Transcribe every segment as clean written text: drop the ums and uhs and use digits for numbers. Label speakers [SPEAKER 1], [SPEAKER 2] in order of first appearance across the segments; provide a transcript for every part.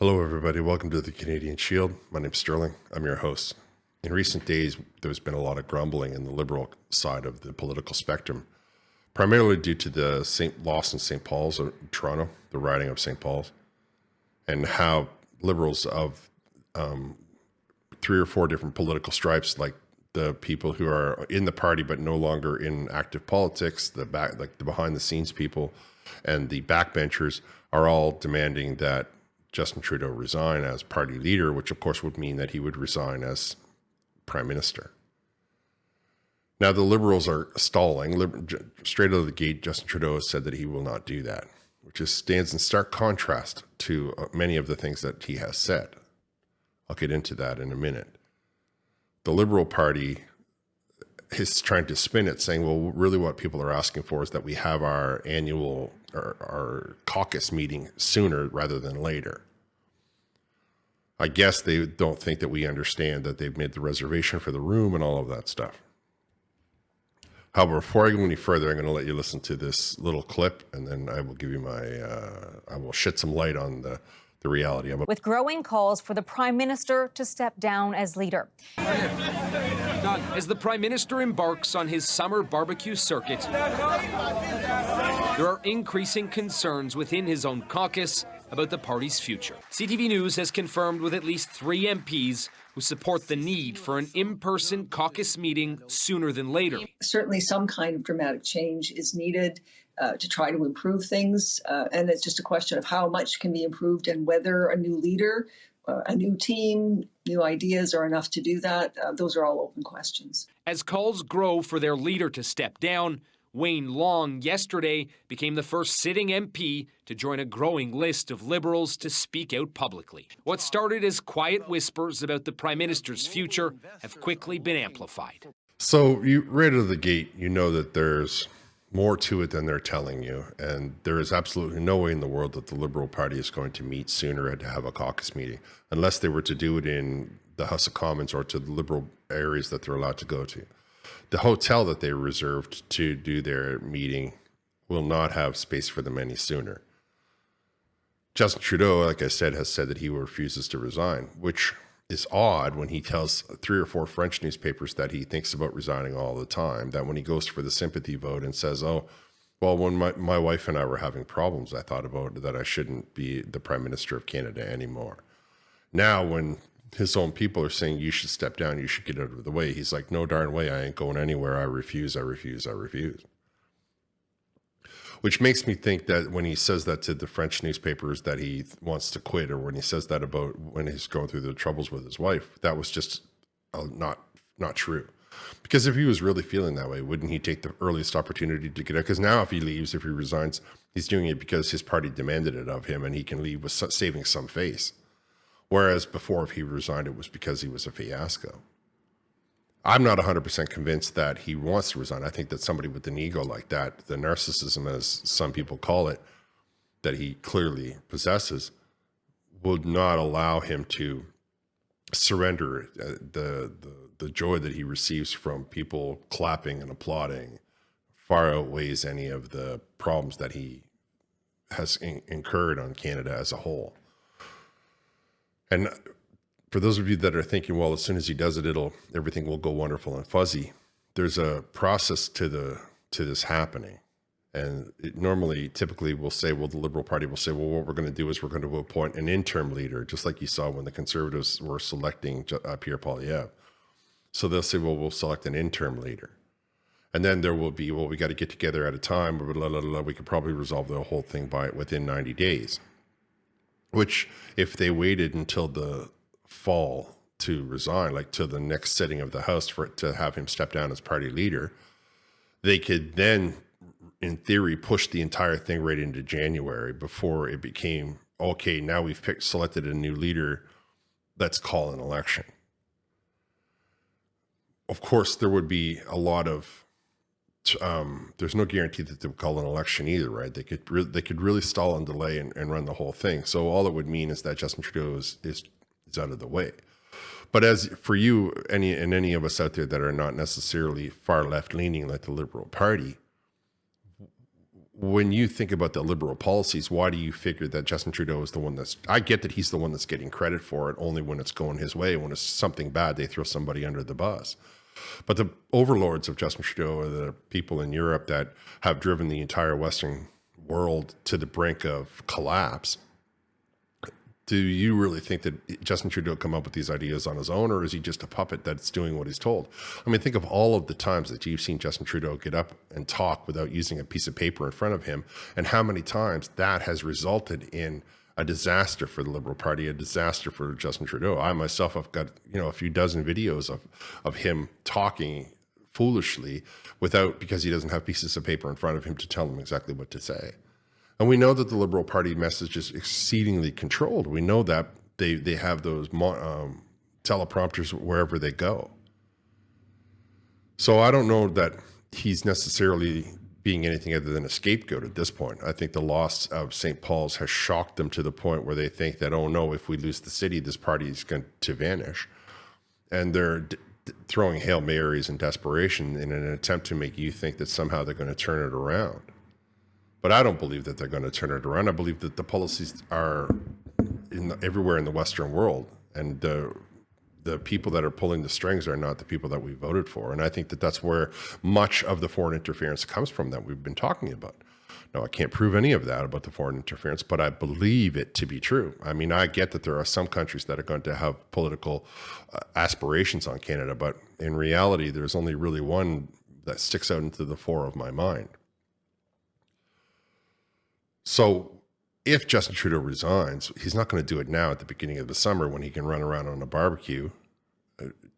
[SPEAKER 1] Hello, everybody. Welcome to the Canadian Shield. My name's Sterling. I'm your host. In recent days, there's been a lot of grumbling in the Liberal side of the political spectrum, primarily due to the loss in St. Paul's, Toronto, the riding of St. Paul's, and how Liberals of three or four different political stripes, like the people who are in the party but no longer in active politics, the behind-the-scenes people, and the backbenchers, are all demanding that Justin Trudeau resign as party leader, which of course would mean that he would resign as prime minister. Now the Liberals are stalling. Straight out of the gate, Justin Trudeau has said that he will not do that, which stands in stark contrast to many of the things that he has said. I'll get into that in a minute. The Liberal Party is trying to spin it, saying, well, really what people are asking for is that we have our annual our caucus meeting sooner rather than later. I guess they don't think that we understand that they've made the reservation for the room and all of that stuff. However, before I go any further, I'm going to let you listen to this little clip, and then I will give you I will shed some light on the reality of it.
[SPEAKER 2] With growing calls for the Prime Minister to step down as leader.
[SPEAKER 3] As the Prime Minister embarks on his summer barbecue circuit, there are increasing concerns within his own caucus about the party's future. CTV News has confirmed with at least 3 MPs who support the need for an in-person caucus meeting sooner than later.
[SPEAKER 4] Certainly some kind of dramatic change is needed to try to improve things, and it's just a question of how much can be improved and whether a new leader, a new team, new ideas are enough to do that. Those are all open questions.
[SPEAKER 3] As calls grow for their leader to step down, Wayne Long yesterday became the first sitting MP to join a growing list of Liberals to speak out publicly. What started as quiet whispers about the Prime Minister's future have quickly been amplified.
[SPEAKER 1] So you right out of the gate, you know that there's more to it than they're telling you. And there is absolutely no way in the world that the Liberal Party is going to meet sooner and to have a caucus meeting, unless they were to do it in the House of Commons or to the Liberal areas that they're allowed to go to. The hotel that they reserved to do their meeting will not have space for them any sooner. Justin Trudeau, like I said, has said that he refuses to resign, which is odd when he tells 3 or 4 French newspapers that he thinks about resigning all the time, that when he goes for the sympathy vote and says, oh, well, when my wife and I were having problems, I thought about that I shouldn't be the Prime Minister of Canada anymore. Now, when his own people are saying you should step down, you should get out of the way, he's like, no darn way, I ain't going anywhere. I refuse. Which makes me think that when he says that to the French newspapers that he wants to quit, or when he says that about when he's going through the troubles with his wife, that was just not true. Because if he was really feeling that way, wouldn't he take the earliest opportunity to get out? Because now if he resigns, he's doing it because his party demanded it of him and he can leave with saving some face. Whereas before, if he resigned, it was because he was a fiasco. I'm not 100% convinced that he wants to resign. I think that somebody with an ego like that, the narcissism, as some people call it, that he clearly possesses, would not allow him to surrender the joy that he receives from people clapping and applauding far outweighs any of the problems that he has incurred on Canada as a whole. And for those of you that are thinking, well, as soon as he does it, everything will go wonderful and fuzzy. There's a process to this happening. And typically will say, well, the Liberal Party will say, well, what we're going to do is we're going to appoint an interim leader, just like you saw when the Conservatives were selecting Pierre Poilievre. So they'll say, well, we'll select an interim leader. And then there will be, well, we got to get together at a time, we could probably resolve the whole thing within 90 days. Which, if they waited until the fall to resign, like to the next sitting of the House to have him step down as party leader, they could then, in theory, push the entire thing right into January before it became, okay, now we've selected a new leader, let's call an election. Of course, there would be a lot of, there's no guarantee that they would call an election either, right? They could really stall and delay and run the whole thing. So all it would mean is that Justin Trudeau is out of the way. But as for you, any of us out there that are not necessarily far left leaning like the Liberal Party, when you think about the Liberal policies, why do you figure that Justin Trudeau is the one that's, I get that he's the one that's getting credit for it only when it's going his way. When it's something bad, they throw somebody under the bus. But the overlords of Justin Trudeau are the people in Europe that have driven the entire Western world to the brink of collapse. Do you really think that Justin Trudeau come up with these ideas on his own, or is he just a puppet that's doing what he's told? I mean, think of all of the times that you've seen Justin Trudeau get up and talk without using a piece of paper in front of him, and how many times that has resulted in a disaster for the Liberal Party, a disaster for Justin Trudeau. I myself have got, a few dozen videos of him talking foolishly because he doesn't have pieces of paper in front of him to tell him exactly what to say. And we know that the Liberal Party message is exceedingly controlled. We know that they have those teleprompters wherever they go. So I don't know that he's necessarily being anything other than a scapegoat at this point. I think the loss of St. Paul's has shocked them to the point where they think that, oh no, if we lose the city, this party is going to vanish. And they're throwing Hail Marys in desperation in an attempt to make you think that somehow they're going to turn it around. But I don't believe that they're going to turn it around. I believe that the policies are everywhere in the Western world, and the people that are pulling the strings are not the people that we voted for. And I think that that's where much of the foreign interference comes from that we've been talking about. Now, I can't prove any of that about the foreign interference, but I believe it to be true. I mean, I get that there are some countries that are going to have political aspirations on Canada, but in reality, there's only really one that sticks out into the fore of my mind. So if Justin Trudeau resigns, he's not going to do it now at the beginning of the summer when he can run around on a barbecue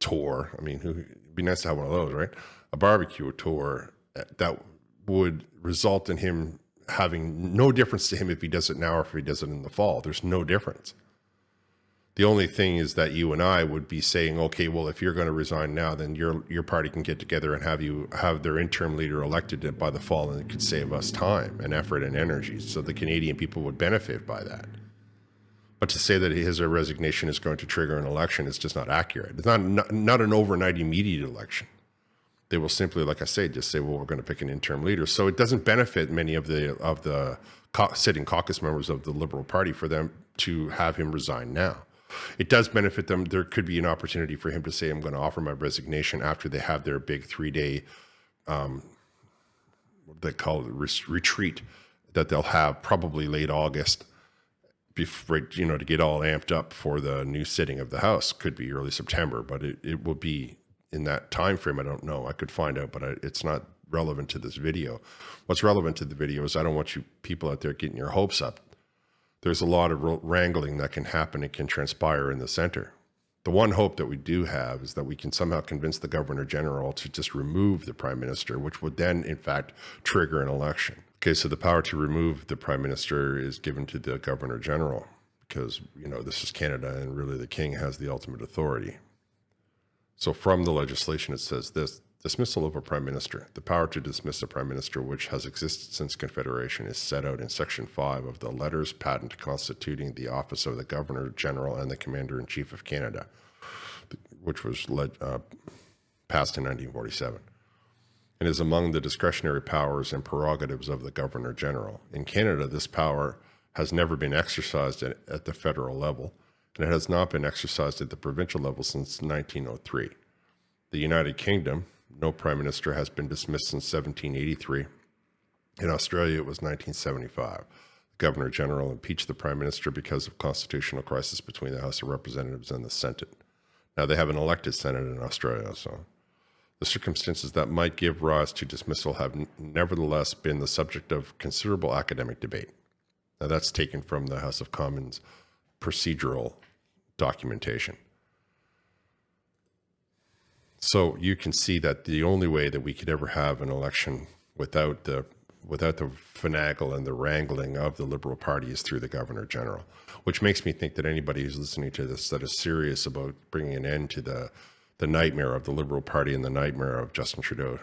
[SPEAKER 1] tour. I mean, it'd be nice to have one of those, right? A barbecue tour that would result in him having no difference to him if he does it now or if he does it in the fall. There's no difference. The only thing is that you and I would be saying, okay, well, if you're going to resign now, then your party can get together and have their interim leader elected by the fall, and it could save us time and effort and energy. So the Canadian people would benefit by that. But to say that his resignation is going to trigger an election is just not accurate. It's not an overnight immediate election. They will simply, like I say, just say, well, we're going to pick an interim leader. So it doesn't benefit many of the sitting caucus members of the Liberal Party for them to have him resign now. It does benefit them. There could be an opportunity for him to say, I'm going to offer my resignation after they have their big 3-day, what they call it, retreat that they'll have probably late August, before, to get all amped up for the new sitting of the House. Could be early September, but it will be in that time frame. I don't know. I could find out, but it's not relevant to this video. What's relevant to the video is I don't want you people out there getting your hopes up. There's a lot of wrangling that can happen and can transpire in the center. The one hope that we do have is that we can somehow convince the Governor General to just remove the Prime Minister, which would then, in fact, trigger an election. Okay, so the power to remove the Prime Minister is given to the Governor General because, this is Canada and really the King has the ultimate authority. So from the legislation, it says this: dismissal of a Prime Minister. The power to dismiss a Prime Minister, which has existed since Confederation, is set out in Section 5 of the Letters Patent constituting the office of the Governor General and the Commander-in-Chief of Canada, which was passed in 1947. It is among the discretionary powers and prerogatives of the Governor General. In Canada, this power has never been exercised at the federal level, and it has not been exercised at the provincial level since 1903. The United Kingdom, no Prime Minister has been dismissed since 1783. In Australia, it was 1975. The Governor General impeached the Prime Minister because of constitutional crisis between the House of Representatives and the Senate. Now, they have an elected Senate in Australia, so the circumstances that might give rise to dismissal have nevertheless been the subject of considerable academic debate. Now, that's taken from the House of Commons procedural documentation. So you can see that the only way that we could ever have an election without the finagle and the wrangling of the Liberal Party is through the Governor General, which makes me think that anybody who's listening to this that is serious about bringing an end to the nightmare of the Liberal Party and the nightmare of Justin Trudeau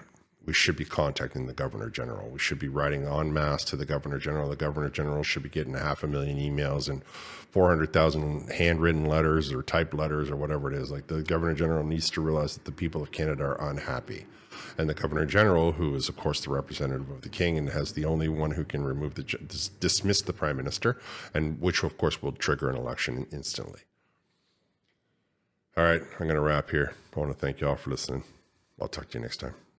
[SPEAKER 1] we should be contacting the Governor General. We should be writing en masse to the Governor General. The Governor General should be getting 500,000 emails and 400,000 handwritten letters or typed letters or whatever it is. Like, the Governor General needs to realize that the people of Canada are unhappy. And the Governor General, who is, of course, the representative of the King and has the only one who can dismiss the Prime Minister, and which, of course, will trigger an election instantly. All right, I'm going to wrap here. I want to thank you all for listening. I'll talk to you next time.